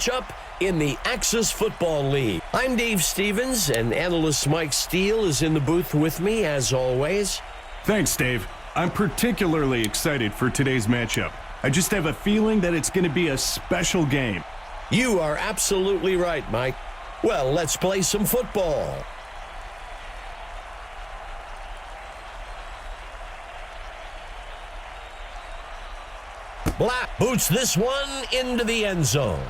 matchup in the Axis Football League. I'm Dave Stevens, and analyst Mike Steele is in the booth with me, as always. Thanks, Dave. I'm particularly excited for today's matchup. I just have a feeling that it's going to be a special game. You are absolutely right, Mike. Well, let's play some football. Black boots this one into the end zone.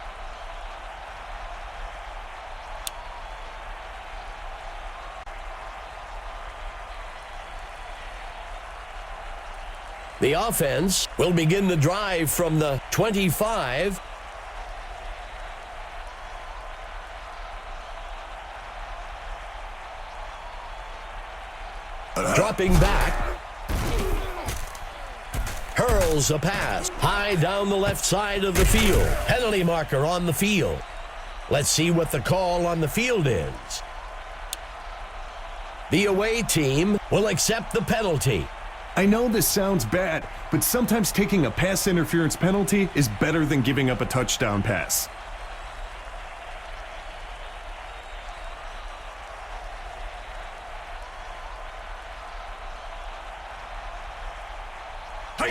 The offense will begin the drive from the 25. Dropping back. Hurls a pass high down the left side of the field. Penalty marker on the field. Let's see what the call on the field is. The away team will accept the penalty. I know this sounds bad, but sometimes taking a pass interference penalty is better than giving up a touchdown pass.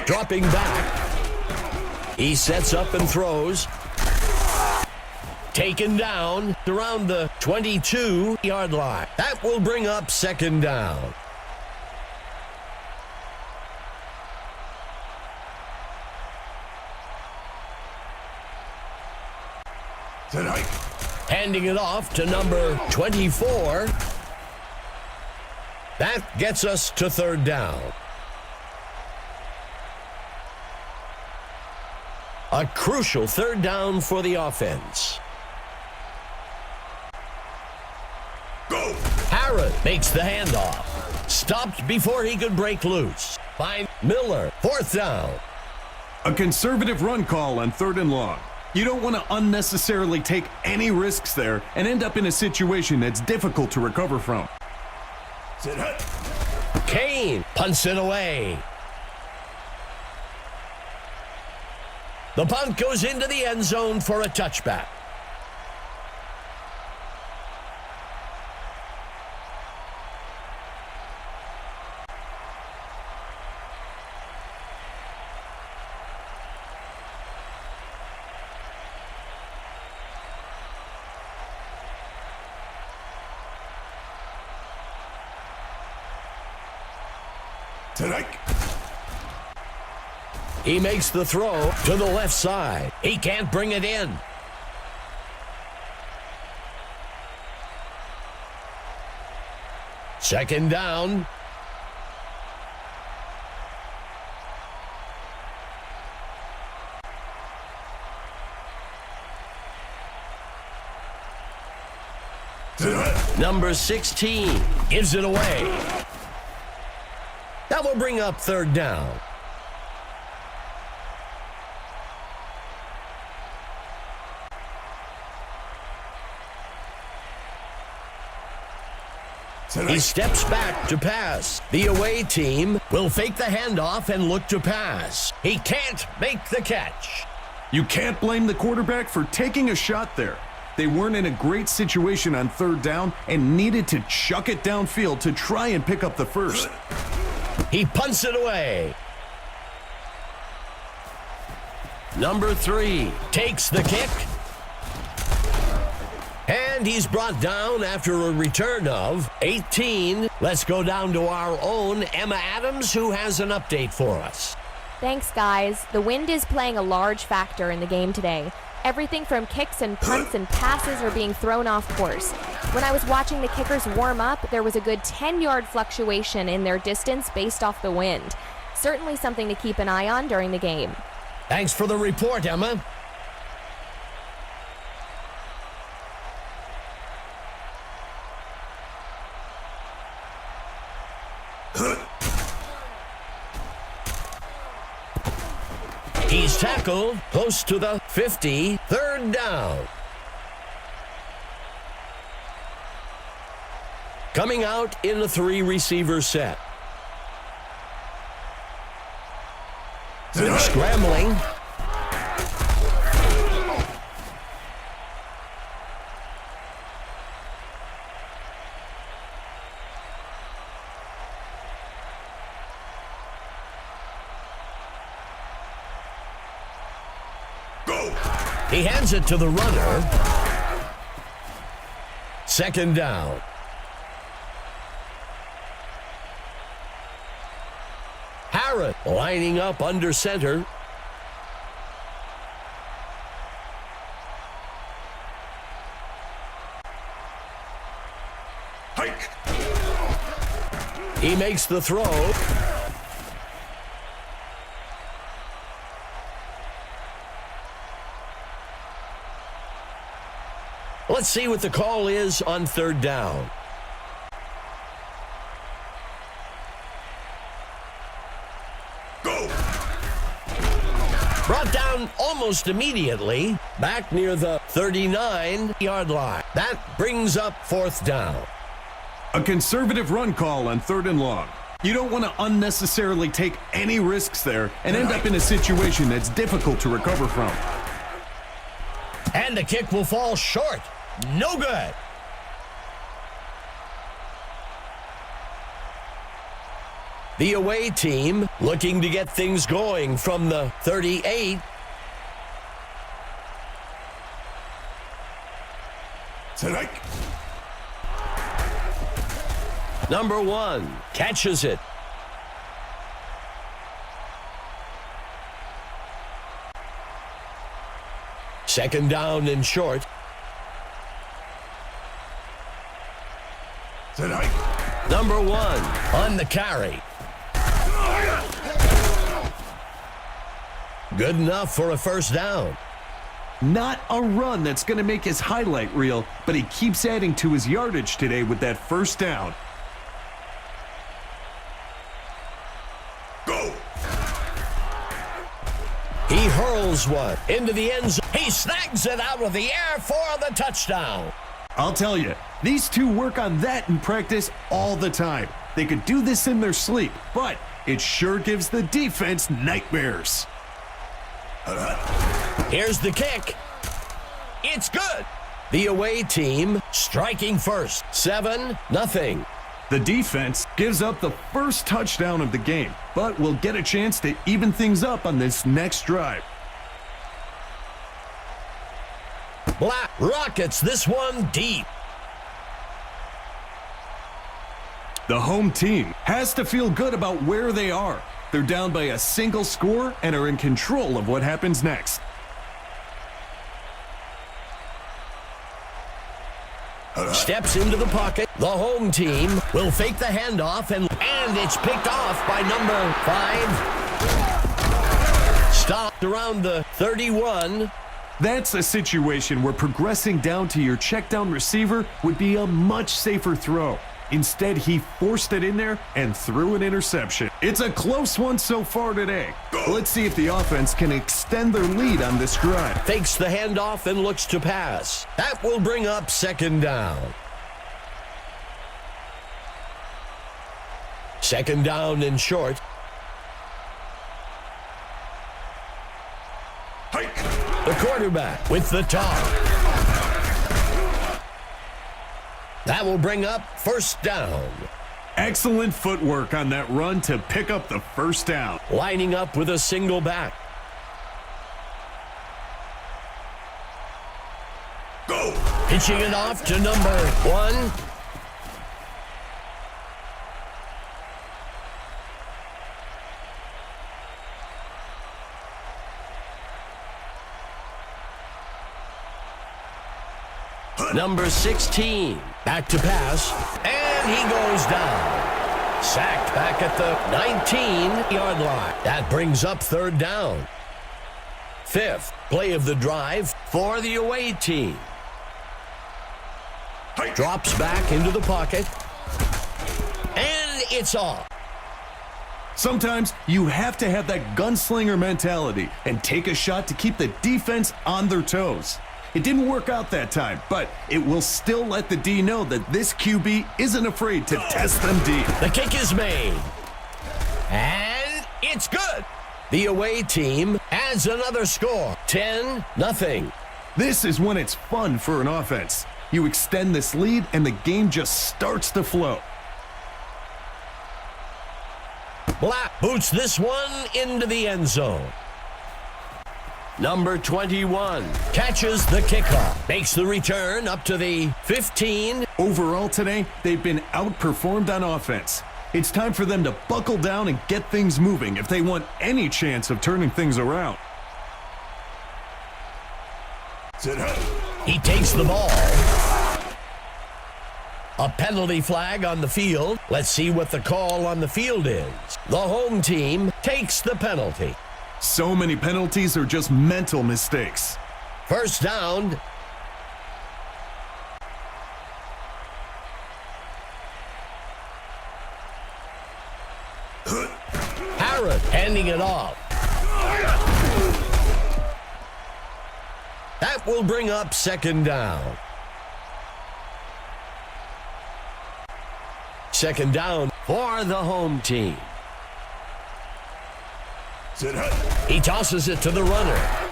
Dropping back. He sets up and throws. Taken down around the 22-yard line. That will bring up second down. Handing it off to number 24. That gets us to third down. A crucial third down for the offense. Go! Harrod makes the handoff. Stopped before he could break loose. By Miller, fourth down. A conservative run call on 3rd and long. You don't want to unnecessarily take any risks there and end up in a situation that's difficult to recover from. Kane punts it away. The punt goes into the end zone for a touchback. He makes the throw to the left side. He can't bring it in. Second down. Number 16 gives it away. That will bring up third down. He steps back to pass. The away team will fake the handoff and look to pass. He can't make the catch. You can't blame the quarterback for taking a shot there. They weren't in a great situation on 3rd down and needed to chuck it downfield to try and pick up the first. He punts it away. Number 3 takes the kick. And he's brought down after a return of 18. Let's go down to our own Emma Adams, who has an update for us. Thanks, guys. The wind is playing a large factor in the game today. Everything from kicks and punts and passes are being thrown off course. When I was watching the kickers warm up, there was a good 10-yard fluctuation in their distance based off the wind. Certainly something to keep an eye on during the game. Thanks for the report, Emma. He's tackled close to the 50, third down. Coming out in a 3-receiver set. Scrambling. He hands it to the runner. Second down. Harrod lining up under center. Hike. He makes the throw. Let's see what the call is on third down. Go. Brought down almost immediately, back near the 39-yard line. That brings up fourth down. A conservative run call on 3rd and long. You don't want to unnecessarily take any risks there and end up in a situation that's difficult to recover from. And the kick will fall short. No good. The away team looking to get things going from the 38. Tonight. Number 1 catches it. Second down and short. Tonight. Number 1 on the carry. Good enough for a first down. Not a run that's going to make his highlight reel, but he keeps adding to his yardage today with that first down. Go! He hurls one into the end zone. He snags it out of the air for the touchdown. I'll tell you, these two work on that in practice all the time. They could do this in their sleep, but it sure gives the defense nightmares. Here's the kick. It's good. The away team striking first. 7-0. The defense gives up the first touchdown of the game, but will get a chance to even things up on this next drive. Black rockets this one deep. The home team has to feel good about where they are. They're down by a single score and are in control of what happens next. Steps into the pocket. The home team will fake the handoff, and it's picked off by number 5. Stopped around the 31. That's a situation where progressing down to your check down receiver would be a much safer throw. Instead, he forced it in there and threw an interception. It's a close one so far today. Let's see if the offense can extend their lead on this drive. Fakes the handoff and looks to pass. That will bring up second down. Second down and short. The quarterback with the toss. That will bring up first down. Excellent footwork on that run to pick up the first down. Lining up with a single back. Go! Pitching it off to number 1. Number 16, back to pass, and he goes down. Sacked back at the 19-yard line. That brings up third down. 5th play of the drive for the away team. Drops back into the pocket, and it's off. Sometimes you have to have that gunslinger mentality and take a shot to keep the defense on their toes. It didn't work out that time, but it will still let the D know that this QB isn't afraid to test them deep. The kick is made, and it's good. The away team adds another score, 10-0. This is when it's fun for an offense. You extend this lead, and the game just starts to flow. Black boots this one into the end zone. Number 21 catches the kickoff, makes the return up to the 15. Overall today, they've been outperformed on offense. It's time for them to buckle down and get things moving if they want any chance of turning things around. He takes the ball. A penalty flag on the field. Let's see what the call on the field is. The home team takes the penalty. So many penalties are just mental mistakes. First down. Harrod handing it off. That will bring up second down. Second down for the home team. He tosses it to the runner.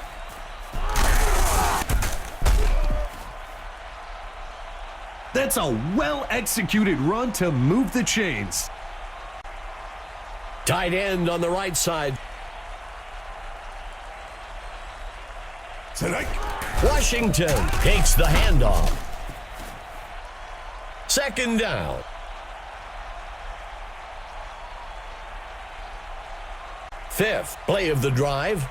That's a well-executed run to move the chains. Tight end on the right side. Washington takes the handoff. Second down. Fifth play of the drive.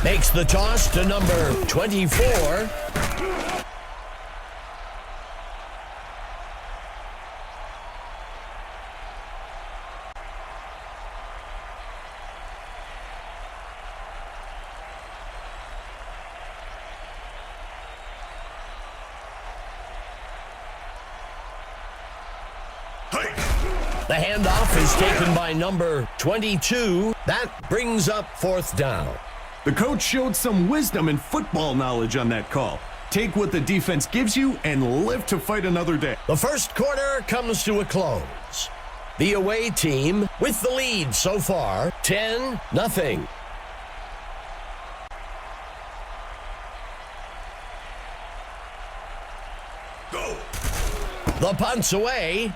Makes the toss to number 24. The handoff is taken by number 22. That brings up fourth down. The coach showed some wisdom and football knowledge on that call. Take what the defense gives you and live to fight another day. The first quarter comes to a close. The away team with the lead so far, 10-0. Go. The punt's away.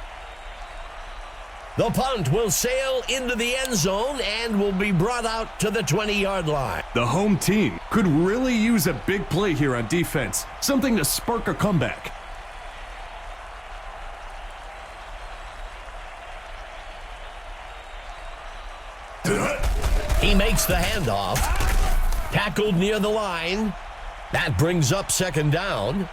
The punt will sail into the end zone and will be brought out to the 20-yard line. The home team could really use a big play here on defense, something to spark a comeback. He makes the handoff. Tackled near the line. That brings up second down.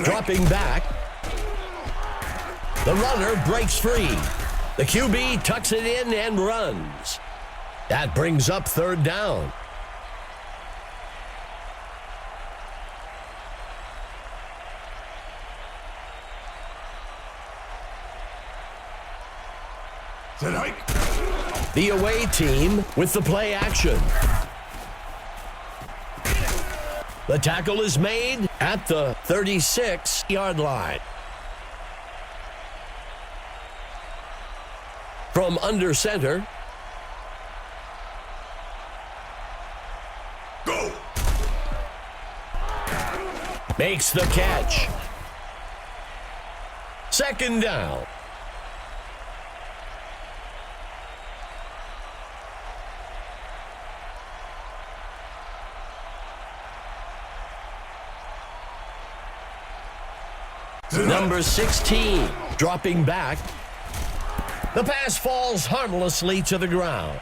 Dropping back. The runner breaks free. The QB tucks it in and runs. That brings up third down. The away team with the play action. The tackle is made at the 36-yard line. From under center. Go. Makes the catch. Second down. Number 16, dropping back. The pass falls harmlessly to the ground.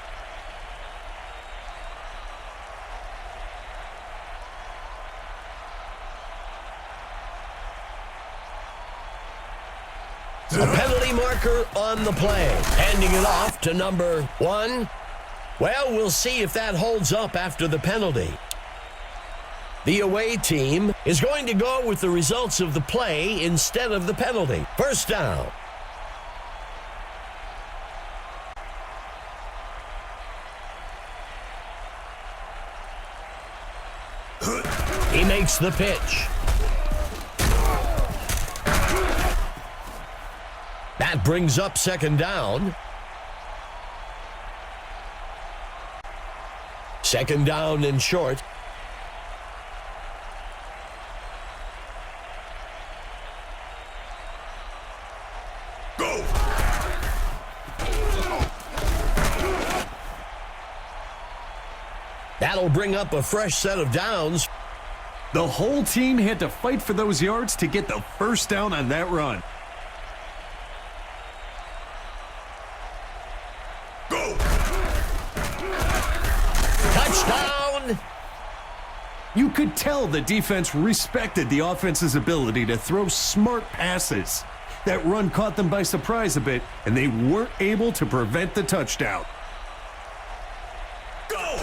A penalty marker on the play. Handing it off to number 1. Well, we'll see if that holds up after the penalty. The away team is going to go with the results of the play instead of the penalty. First down. He makes the pitch. That brings up second down. Second down and short. That'll bring up a fresh set of downs. The whole team had to fight for those yards to get the first down on that run. Go! Touchdown! You could tell the defense respected the offense's ability to throw smart passes. That run caught them by surprise a bit, and they weren't able to prevent the touchdown. Go!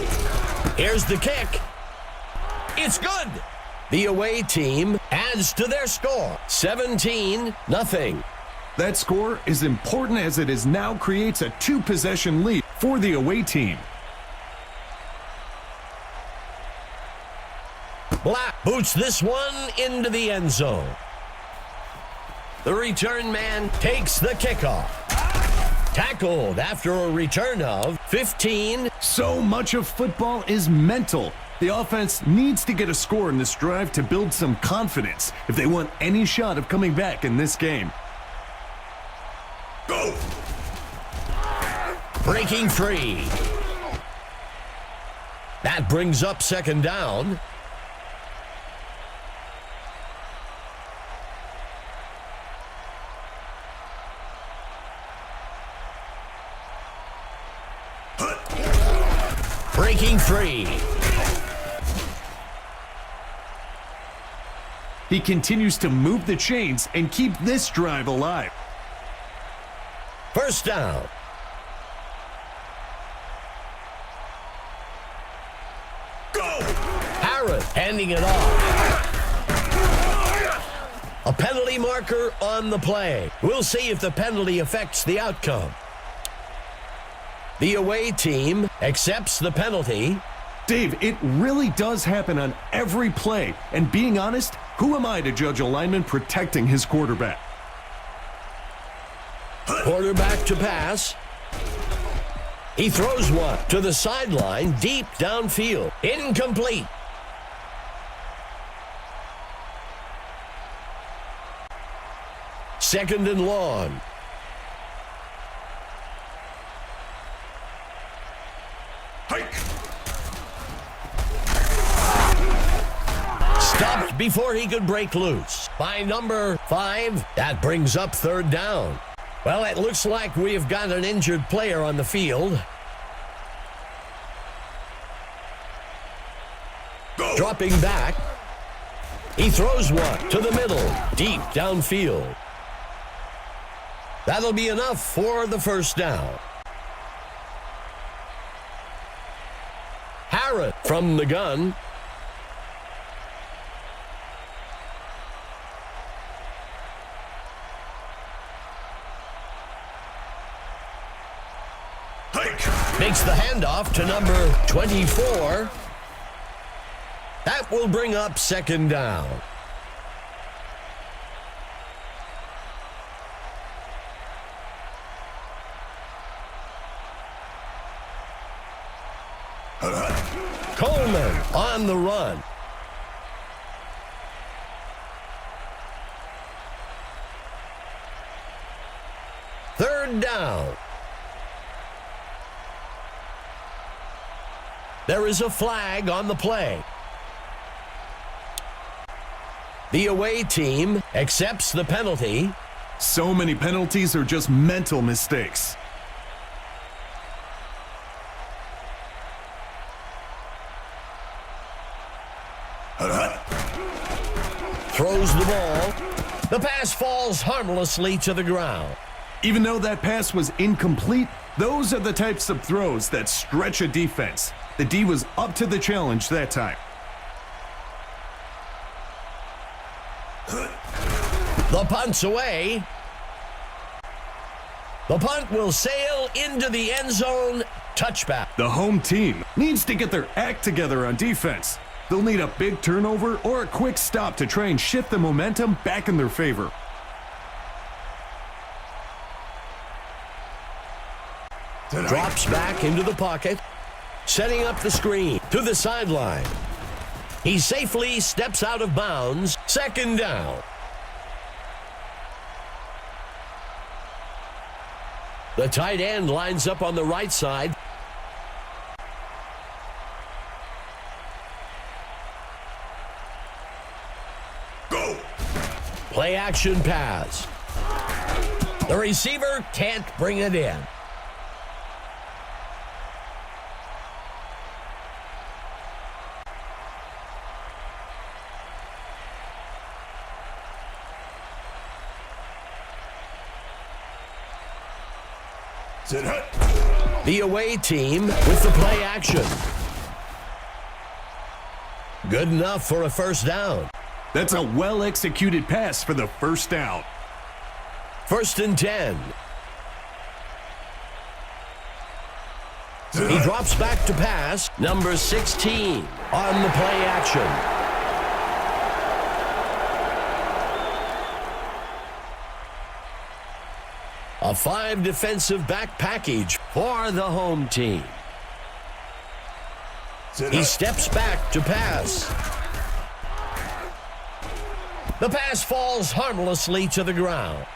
Here's the kick. It's good. The away team adds to their score, 17-0. That score is important as it is now creates a 2-possession lead for the away team. Black boots this one into the end zone. The return man takes the kickoff. Tackled after a return of 15. So much of football is mental. The offense needs to get a score in this drive to build some confidence if they want any shot of coming back in this game. Go! Breaking free. That brings up second down. Breaking free. He continues to move the chains and keep this drive alive. First down. Go! Harris handing it off. A penalty marker on the play. We'll see if the penalty affects the outcome. The away team accepts the penalty. Dave, it really does happen on every play. And being honest, who am I to judge a lineman protecting his quarterback? Quarterback to pass. He throws one to the sideline, deep downfield. Incomplete. Second and long. Stopped before he could break loose. By number 5, that brings up third down. Well, it looks like we've got an injured player on the field. Go. Dropping back. He throws one to the middle, deep downfield. That'll be enough for the first down. Harris from the gun. Makes the handoff to number 24. That will bring up second down. Coleman on the run. Third down. There is a flag on the play. The away team accepts the penalty. So many penalties are just mental mistakes. Throws the ball. The pass falls harmlessly to the ground. Even though that pass was incomplete, those are the types of throws that stretch a defense. The D was up to the challenge that time. The punt's away. The punt will sail into the end zone. Touchback. The home team needs to get their act together on defense. They'll need a big turnover or a quick stop to try and shift the momentum back in their favor. Drops back into the pocket, setting up the screen to the sideline. He safely steps out of bounds. Second down. The tight end lines up on the right side. Play action pass. The receiver can't bring it in. The away team with the play action. Good enough for a first down. That's a well-executed pass for the first down. 1st and 10. He drops back to pass. Number 16 on the play action. A 5 defensive back package for the home team. He steps back to pass. The pass falls harmlessly to the ground.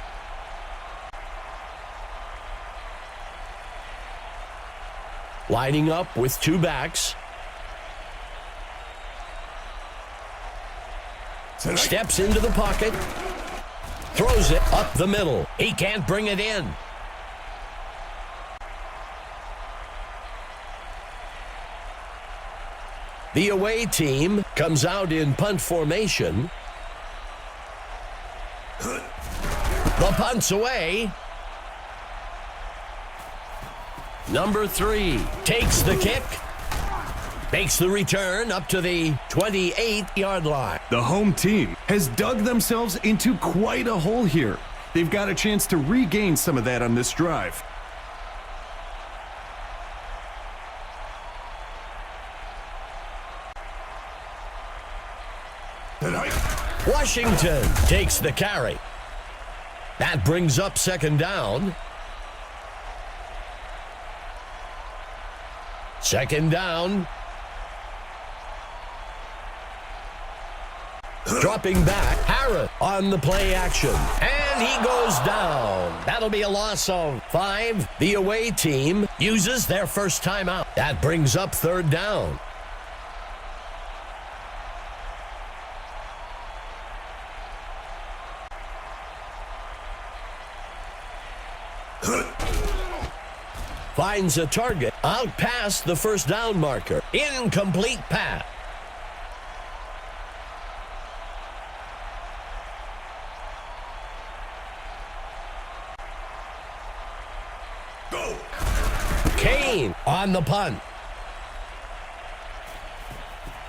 Lining up with 2 backs. Steps into the pocket. Throws it up the middle. He can't bring it in. The away team comes out in punt formation. The punt's away. Number 3 takes the kick. Makes the return up to the 28-yard line. The home team has dug themselves into quite a hole here. They've got a chance to regain some of that on this drive. Washington takes the carry. That brings up 2nd down. 2nd down. Dropping back, Harris on the play action. And he goes down. That'll be a loss of 5. The away team uses their first timeout. That brings up 3rd down. Finds a target out past the first down marker. Incomplete pass. Kane on the punt.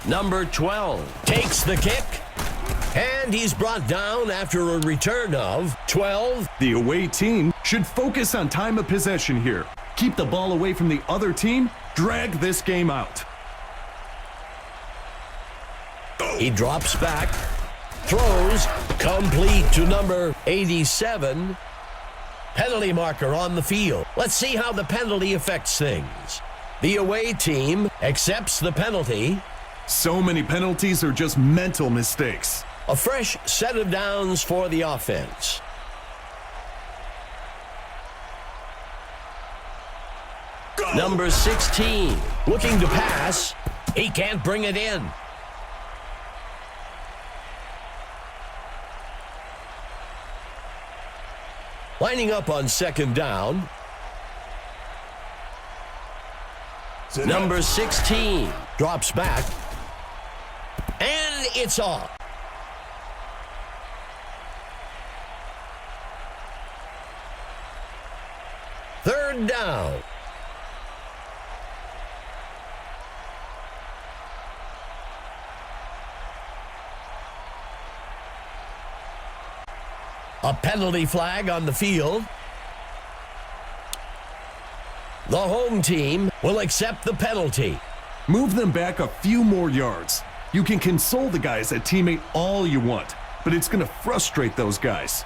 Number 12 takes the kick. And he's brought down after a return of 12. The away team should focus on time of possession here. Keep the ball away from the other team. Drag this game out. He drops back. Throws. Complete to number 87. Penalty marker on the field. Let's see how the penalty affects things. The away team accepts the penalty. So many penalties are just mental mistakes. A fresh set of downs for the offense. Number 16, looking to pass. He can't bring it in. Lining up on 2nd down. Number 16 drops back. And it's off. Third down. A penalty flag on the field. The home team will accept the penalty. Move them back a few more yards. You can console the guys at teammate all you want, but it's going to frustrate those guys.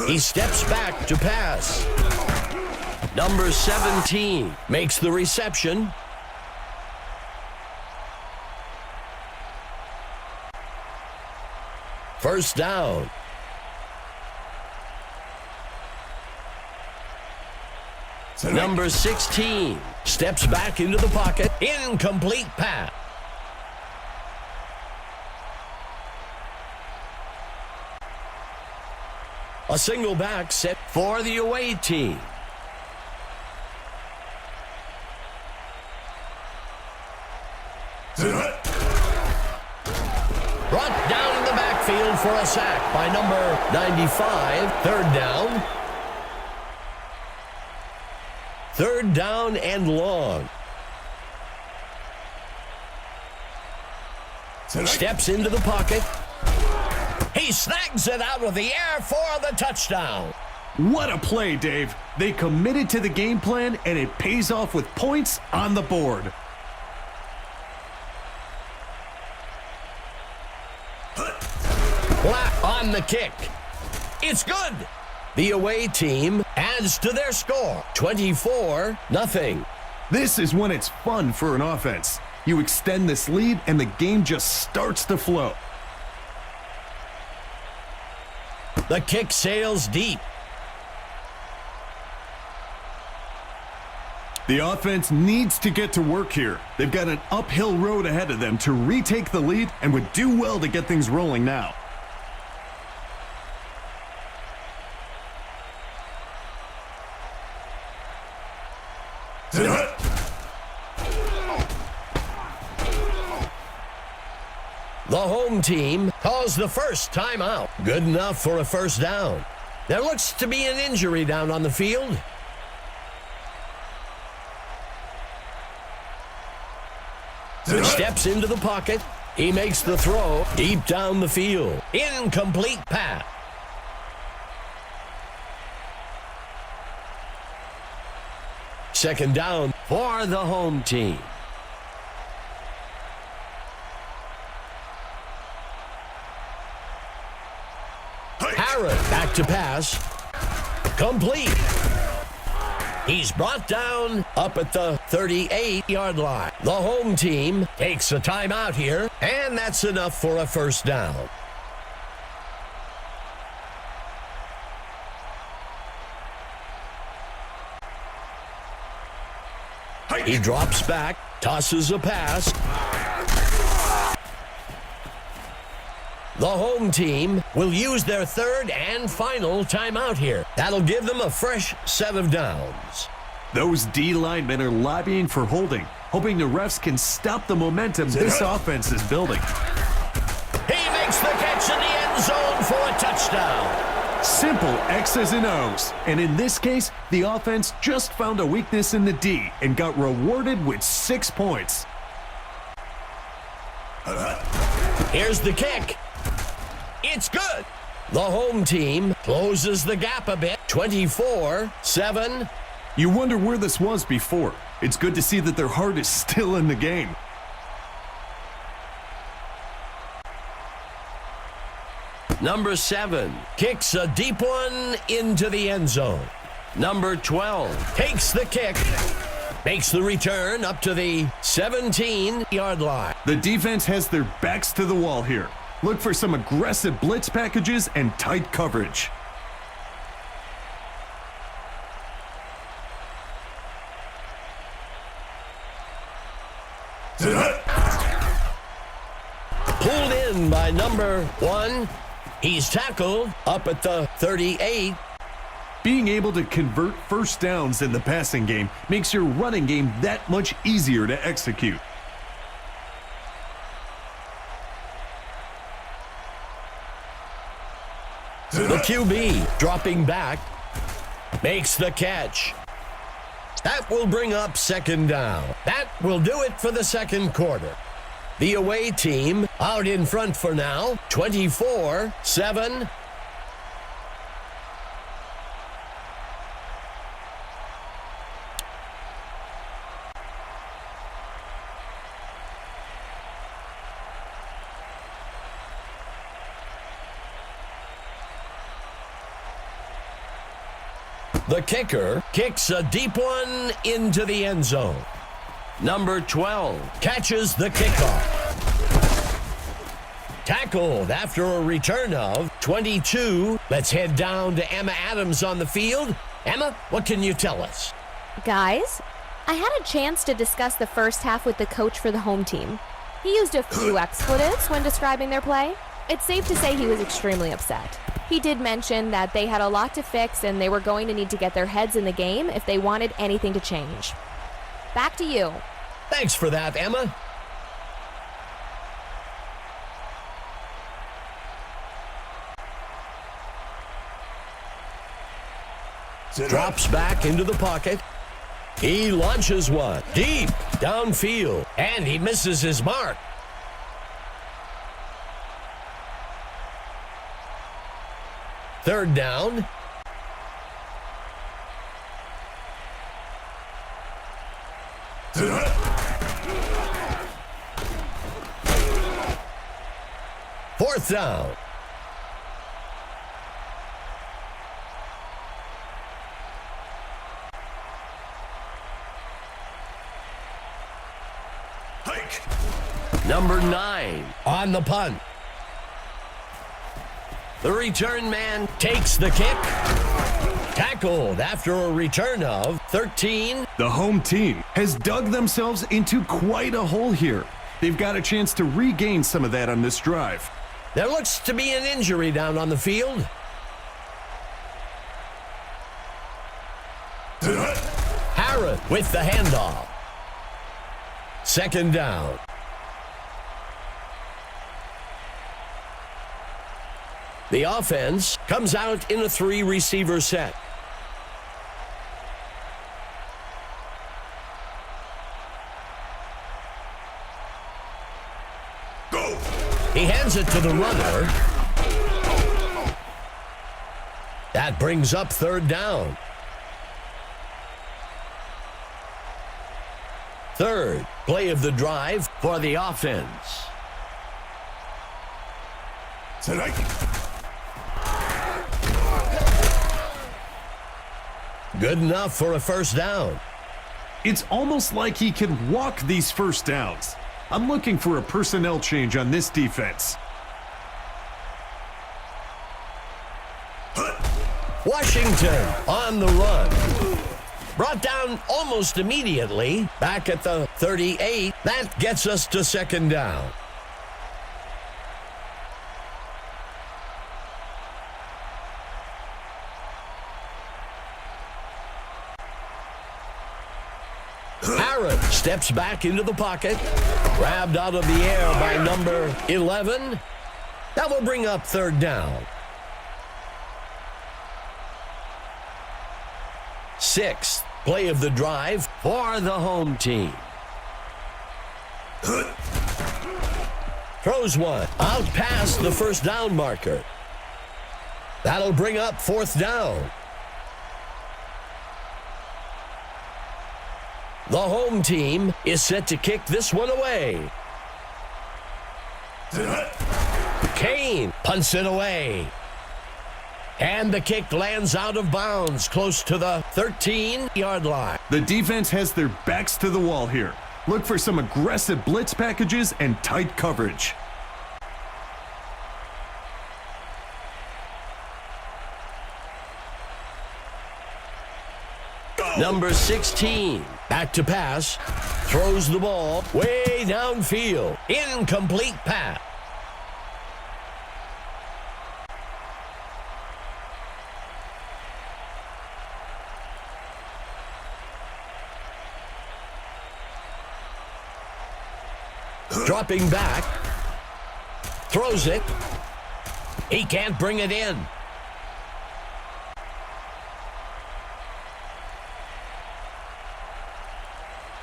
He steps back to pass. Number 17 makes the reception. First down. Number 16 Steps back into the pocket. Incomplete pass. A single back set for the away team. Brought down in the backfield for a sack by number 95. Third down. Third down and long. Steps into the pocket. He snags it out of the air for the touchdown. What a play, Dave. They committed to the game plan, and it pays off with points on the board. Black on the kick. It's good. The away team adds to their score, 24-0. This is when it's fun for an offense. You extend this lead, and the game just starts to flow. The kick sails deep. The offense needs to get to work here. They've got an uphill road ahead of them to retake the lead and would do well to get things rolling now. The home team calls the first timeout. Good enough for a first down. There looks to be an injury down on the field. Steps into the pocket. He makes the throw deep down the field. Incomplete pass. Second down for the home team. Back to pass. Complete. He's brought down up at the 38-yard line. The home team takes a timeout here, and that's enough for a first down. He drops back, tosses a pass. The home team will use their third and final timeout here. That'll give them a fresh set of downs. Those D linemen are lobbying for holding, hoping the refs can stop the momentum this offense is building. He makes the catch in the end zone for a touchdown. Simple X's and O's. And in this case, the offense just found a weakness in the D and got rewarded with 6 points. Here's the kick. It's good. The home team closes the gap a bit, 24-7. You wonder where this was before. It's good to see that their heart is still in the game. Number 7 kicks a deep one into the end zone. Number 12 takes the kick, makes the return up to the 17-yard line. The defense has their backs to the wall here. Look for some aggressive blitz packages and tight coverage. Pulled in by number 1. He's tackled up at the 38. Being able to convert first downs in the passing game makes your running game that much easier to execute. The QB dropping back, makes the catch. That will bring up second down. That will do it for the second quarter. The away team out in front for now, 24-7. The kicker kicks a deep one into the end zone. Number 12 catches the kickoff. Tackled after a return of 22. Let's head down to Emma Adams on the field. Emma, what can you tell us? Guys, I had a chance to discuss the first half with the coach for the home team. He used a few expletives when describing their play. It's safe to say he was extremely upset. He did mention that they had a lot to fix and they were going to need to get their heads in the game if they wanted anything to change. Back to you. Thanks for that, Emma. Drops back into the pocket. He launches one deep downfield, and he misses his mark. Third down. Fourth down. Number 9 on the punt. The return man takes the kick. Tackled after a return of 13. The home team has dug themselves into quite a hole here. They've got a chance to regain some of that on this drive. There looks to be an injury down on the field. Harrod with the handoff. Second down. The offense comes out in a 3-receiver set. Go. He hands it to the runner. That brings up third down. Third play of the drive for the offense. Good enough for a first down. It's almost like he can walk these first downs. I'm looking for a personnel change on this defense. Washington on the run. Brought down almost immediately. Back at the 38. That gets us to second down. Harrod steps back into the pocket. Grabbed out of the air by number 11. That will bring up third down. 6th play of the drive for the home team. Throws one out past the first down marker. That'll bring up fourth down. The home team is set to kick this one away. Kane punts it away. And the kick lands out of bounds close to the 13-yard line. The defense has their backs to the wall here. Look for some aggressive blitz packages and tight coverage. Number 16, back to pass, throws the ball way downfield. Incomplete pass. Dropping back, throws it. He can't bring it in.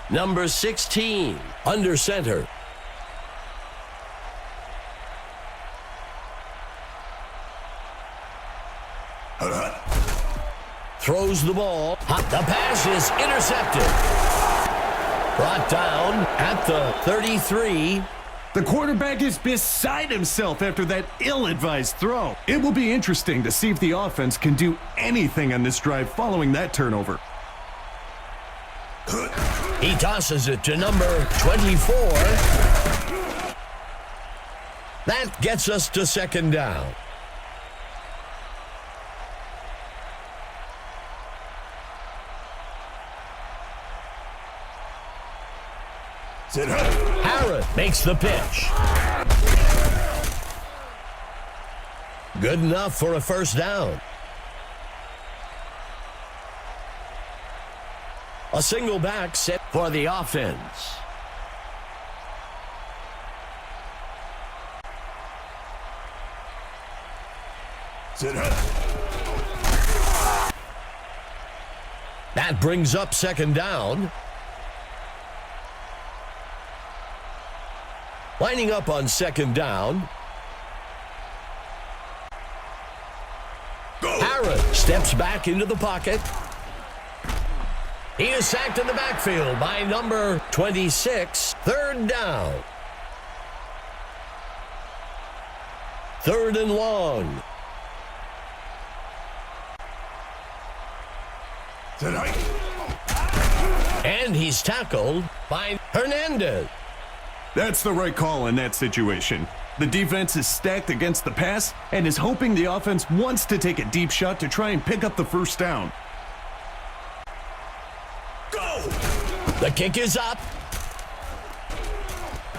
Number 16, under center. Throws the ball. The pass is intercepted. Brought down at the 33. The quarterback is beside himself after that ill-advised throw. It will be interesting to see if the offense can do anything on this drive following that turnover. He tosses it to number 24. That gets us to second down. Harrod makes the pitch. Good enough for a first down. A single back set for the offense. That brings up second down. Lining up on second down. Harrod steps back into the pocket. He is sacked in the backfield by number 26. Third down. Third and long. And he's tackled by Hernandez. That's the right call in that situation. The defense is stacked against the pass and is hoping the offense wants to take a deep shot to try and pick up the first down. Go! The kick is up.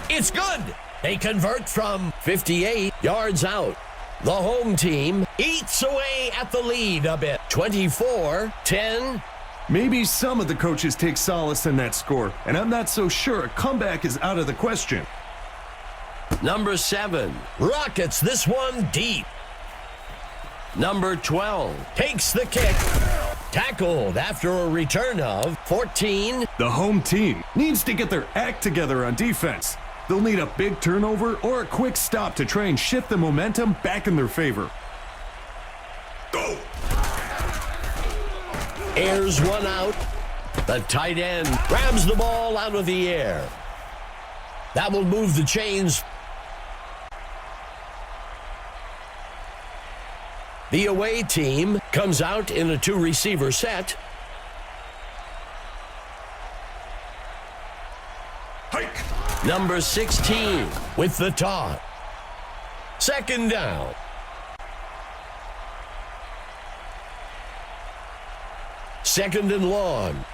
It's good. They convert from 58 yards out. The home team eats away at the lead a bit. 24-10. Maybe some of the coaches take solace in that score, and I'm not so sure a comeback is out of the question. Number 7 rockets this one deep. Number 12 takes the kick. Tackled after a return of 14. The home team needs to get their act together on defense. They'll need a big turnover or a quick stop to try and shift the momentum back in their favor. Go! Airs one out. The tight end grabs the ball out of the air. That will move the chains. The away team comes out in a 2-receiver set. Hike. Number 16 with the toss. Second down. Second and long.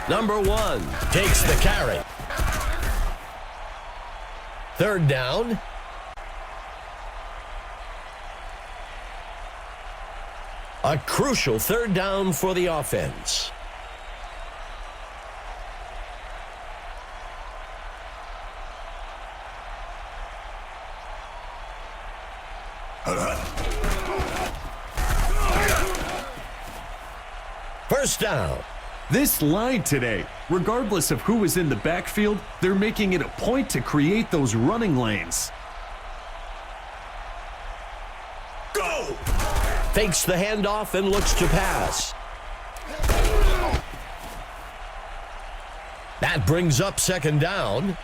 Number 1 takes the carry. Third down. A crucial third down for the offense. First down. This line today, regardless of who is in the backfield, they're making it a point to create those running lanes. Go! Fakes the handoff and looks to pass. That brings up second down.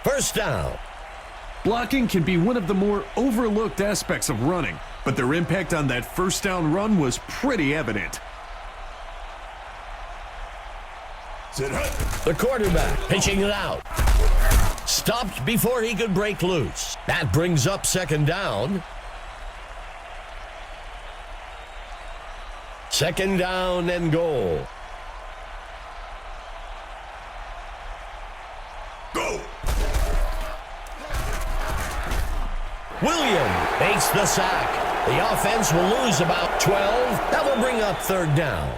First down. Blocking can be one of the more overlooked aspects of running, but their impact on that first down run was pretty evident. The quarterback pitching it out. Stopped before he could break loose. That brings up second down. Second down and goal. Go! William makes the sack. The offense will lose about 12. That will bring up third down.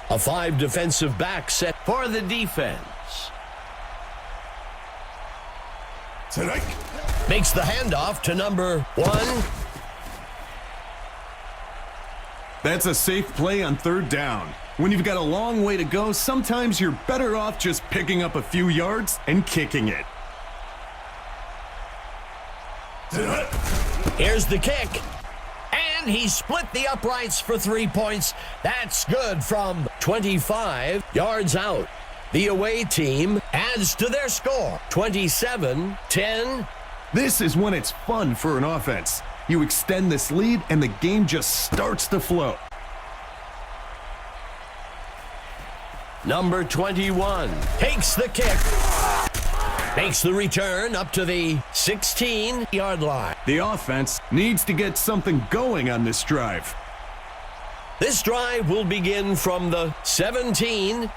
A 5 defensive back set for the defense. Makes the handoff to number 1. That's a safe play on third down. When you've got a long way to go, sometimes you're better off just picking up a few yards and kicking it. Here's the kick. And he split the uprights for 3 points. That's good from 25 yards out. The away team adds to their score, 27-10. This is when it's fun for an offense. You extend this lead and the game just starts to flow. Number 21 takes the kick. Makes the return up to the 16-yard line. The offense needs to get something going on this drive. This drive will begin from the 17.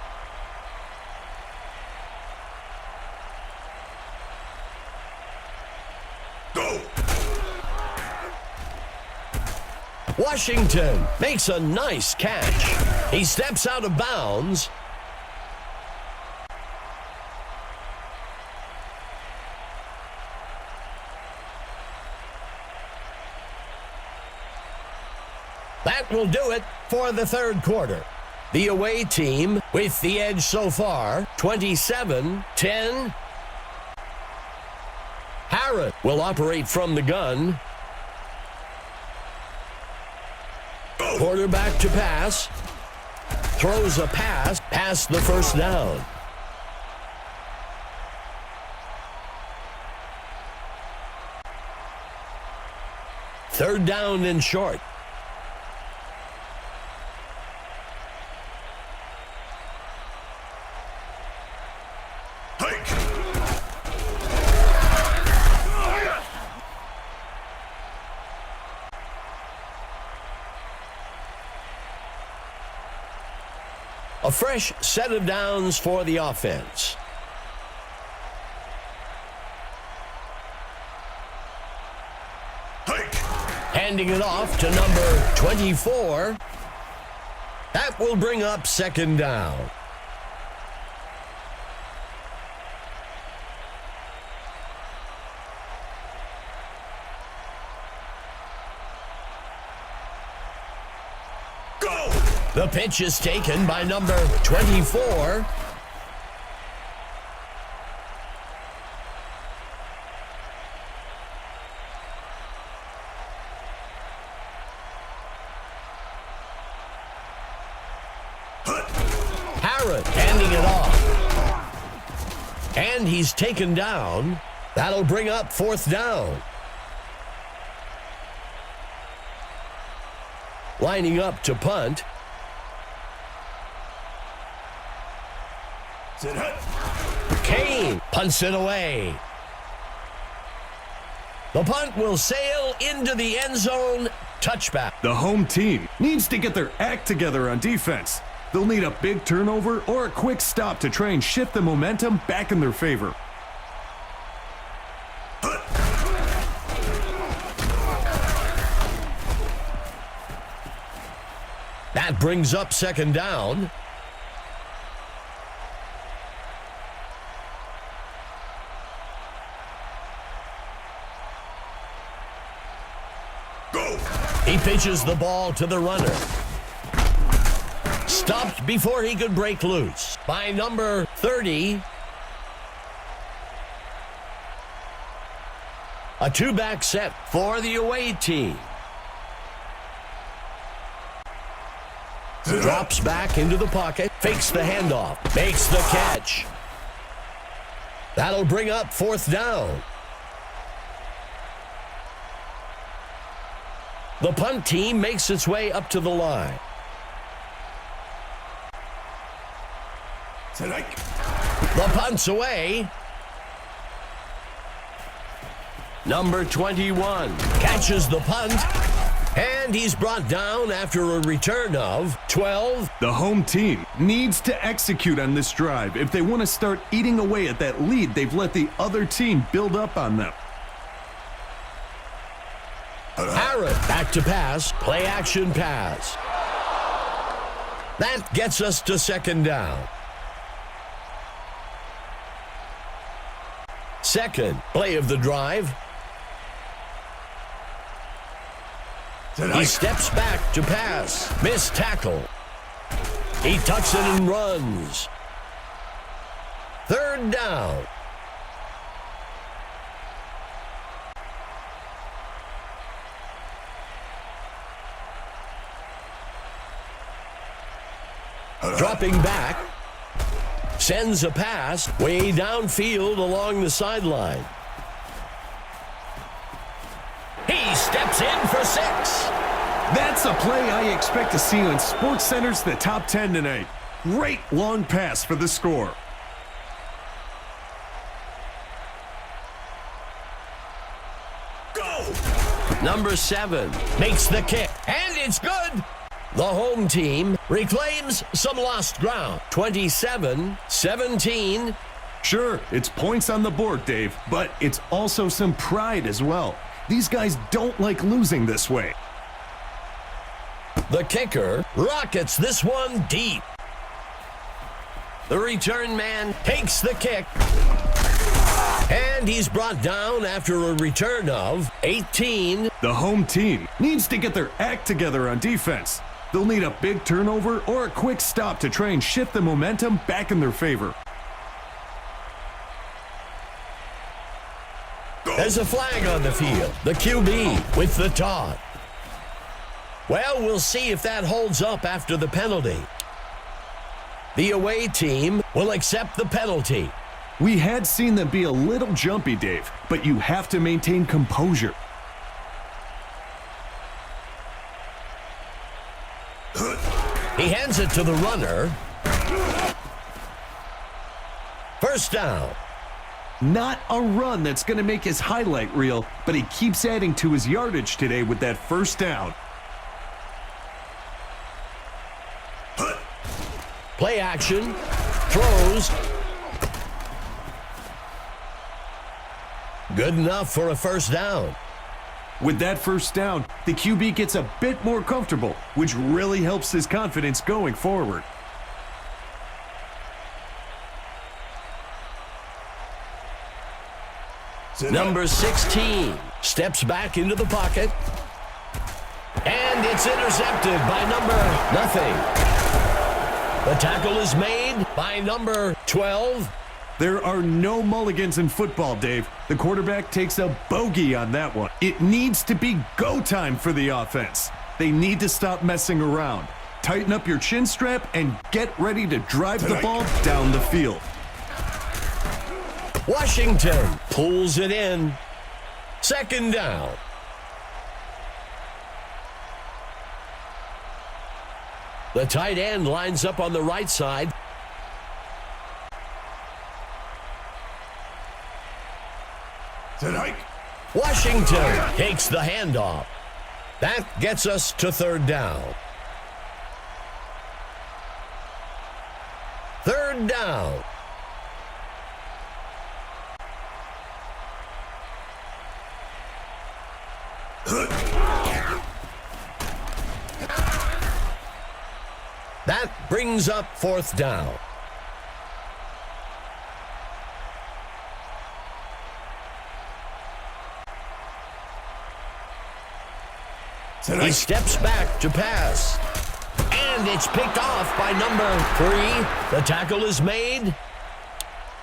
Go! Washington makes a nice catch. He steps out of bounds. That will do it for the third quarter. The away team with the edge so far, 27-10. Harrod will operate from the gun. Quarterback to pass. Throws a pass past the first down. Third down and short. A fresh set of downs for the offense. Handing it off to number 24. That will bring up second down. The pitch is taken by number 24. Harrod handing it off. And he's taken down. That'll bring up fourth down. Lining up to punt. Kane punts it away. The punt will sail into the end zone. Touchback. The home team needs to get their act together on defense. They'll need a big turnover or a quick stop to try and shift the momentum back in their favor. That brings up second down. He pitches the ball to the runner. Stopped before he could break loose by number 30. A two-back set for the away team. Drops back into the pocket, fakes the handoff, makes the catch. That'll bring up fourth down. The punt team makes its way up to the line. The punt's away. Number 21 catches the punt, and he's brought down after a return of 12. The home team needs to execute on this drive if they want to start eating away at that lead they've let the other team build up on them. Harrod back to pass, play action pass. That gets us to second down. Second play of the drive. He steps back to pass. Missed tackle. He tucks it and runs. Third down. Dropping back. Sends a pass way downfield along the sideline. He steps in for 6. That's a play I expect to see on SportsCenter's The Top 10 tonight. Great long pass for the score. Number 7 makes the kick, and it's good. The home team reclaims some lost ground. 27-17. Sure, it's points on the board, Dave, but it's also some pride as well. These guys don't like losing this way. The kicker rockets this one deep. The return man takes the kick. And he's brought down after a return of 18. The home team needs to get their act together on defense. They'll need a big turnover or a quick stop to try and shift the momentum back in their favor. There's a flag on the field. The QB with the taunt. Well, we'll see if that holds up after the penalty. The away team will accept the penalty. We had seen them be a little jumpy, Dave, but you have to maintain composure. He hands it to the runner. First down. Not a run that's going to make his highlight reel, but he keeps adding to his yardage today with that first down. Play action. Throws. Good enough for a first down. With that first down, the QB gets a bit more comfortable, which really helps his confidence going forward. Number 16 steps back into the pocket. And it's intercepted by nothing. The tackle is made by number 12. There are no mulligans in football, Dave. The quarterback takes a bogey on that one. It needs to be go time for the offense. They need to stop messing around. Tighten up your chin strap and get ready to drive the ball down the field. Washington pulls it in. Second down. The tight end lines up on the right side. Washington takes the handoff. That gets us to third down. Third down. That brings up fourth down. He steps back to pass. And it's picked off by number 3. The tackle is made.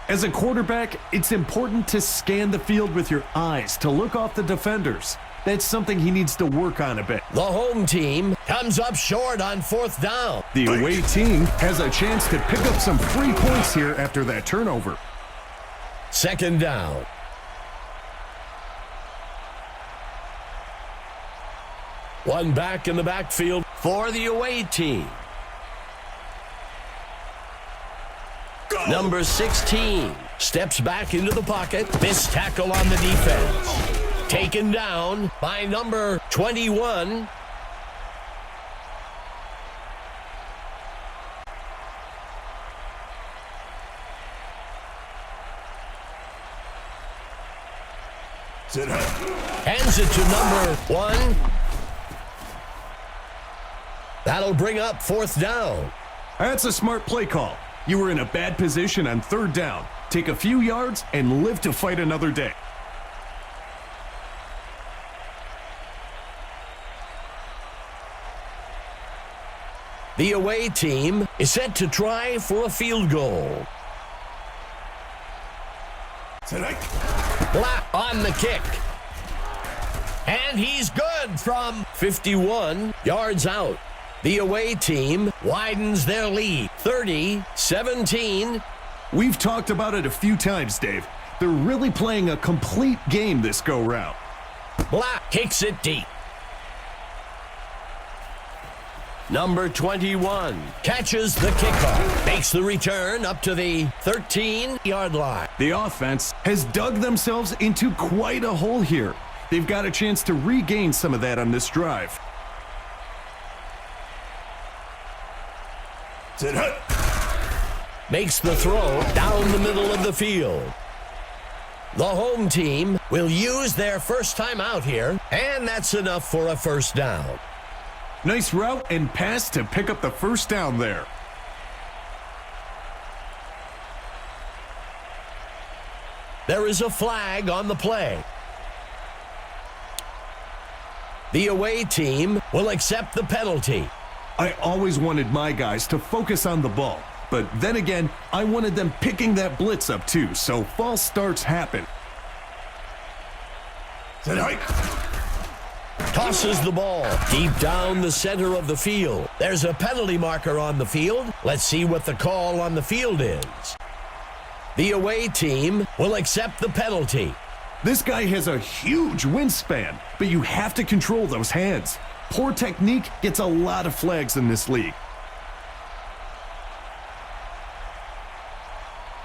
As a quarterback, it's important to scan the field with your eyes to look off the defenders. That's something he needs to work on a bit. The home team comes up short on fourth down. The away team has a chance to pick up some free points here after that turnover. Second down. One back in the backfield for the away team. Number 16 steps back into the pocket. Missed tackle on the defense. Taken down by number 21. Hands it to number 1. That'll bring up fourth down. That's a smart play call. You were in a bad position on third down. Take a few yards and live to fight another day. The away team is set to try for a field goal. Black on the kick. And he's good from 51 yards out. The away team widens their lead, 30-17. We've talked about it a few times, Dave. They're really playing a complete game this go-round. Black kicks it deep. Number 21 catches the kickoff, makes the return up to the 13-yard line. The offense has dug themselves into quite a hole here. They've got a chance to regain some of that on this drive. Makes the throw down the middle of the field. The home team will use their first time out here, and that's enough for a first down. Nice route and pass to pick up the first down there. There is a flag on the play. The away team will accept the penalty. I always wanted my guys to focus on the ball, but then again, I wanted them picking that blitz up too, so false starts happen. Tosses the ball deep down the center of the field. There's a penalty marker on the field. Let's see what the call on the field is. The away team will accept the penalty. This guy has a huge wingspan, but you have to control those hands. Poor technique gets a lot of flags in this league.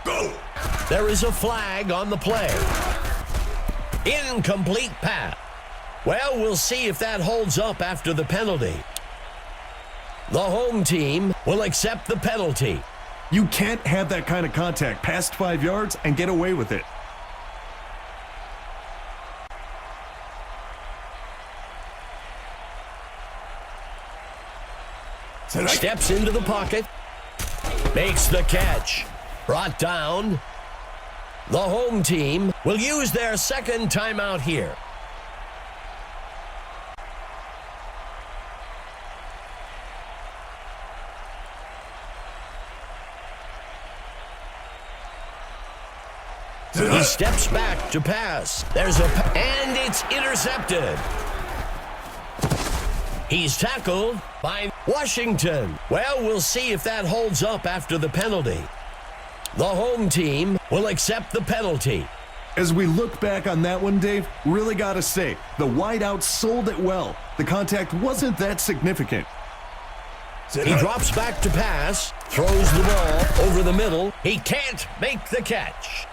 Go! There is a flag on the play. Incomplete pass. Well, we'll see if that holds up after the penalty. The home team will accept the penalty. You can't have that kind of contact past 5 yards and get away with it. Steps into the pocket. Makes the catch. Brought down. The home team will use their second timeout here. He steps back to pass. And it's intercepted. He's tackled by Washington. Well, we'll see if that holds up after the penalty. The home team will accept the penalty. As we look back on that one, Dave, really gotta say, the wideout sold it well. The contact wasn't that significant. He drops back to pass, throws the ball over the middle. He can't make the catch.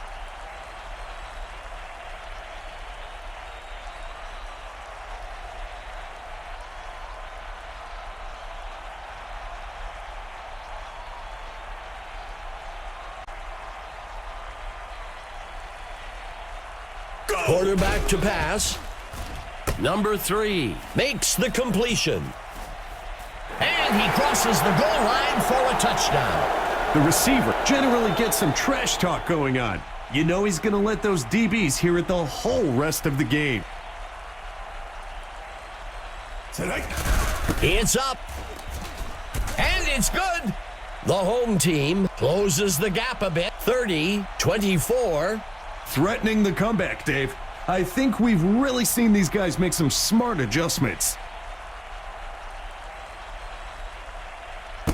Quarterback to pass. Number 3 makes the completion. And he crosses the goal line for a touchdown. The receiver generally gets some trash talk going on. You know he's going to let those DBs hear it the whole rest of the game. It's up. And it's good. The home team closes the gap a bit. 30-24. Threatening the comeback, Dave. I think we've really seen these guys make some smart adjustments.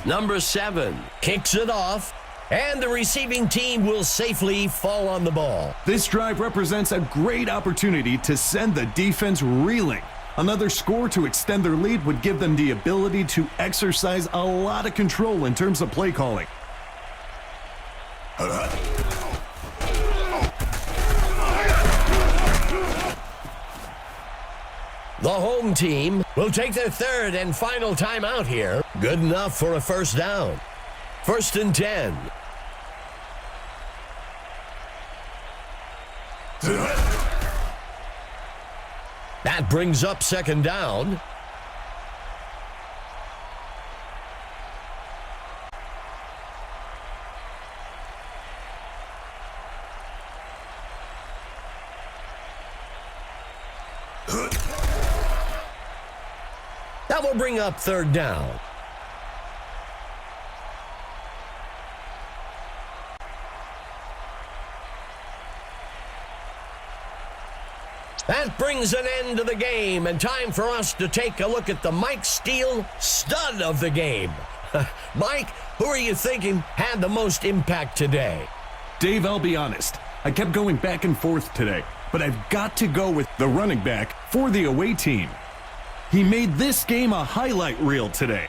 Number 7 kicks it off, and the receiving team will safely fall on the ball. This drive represents a great opportunity to send the defense reeling. Another score to extend their lead would give them the ability to exercise a lot of control in terms of play calling. The home team will take their third and final timeout here. Good enough for a first down. 1st and 10. That brings up 2nd down. That will bring up 3rd down. That brings an end to the game, and time for us to take a look at the Mike Steele stud of the game. Mike, who are you thinking had the most impact today? Dave, I'll be honest. I kept going back and forth today, but I've got to go with the running back for the away team. He made this game a highlight reel today.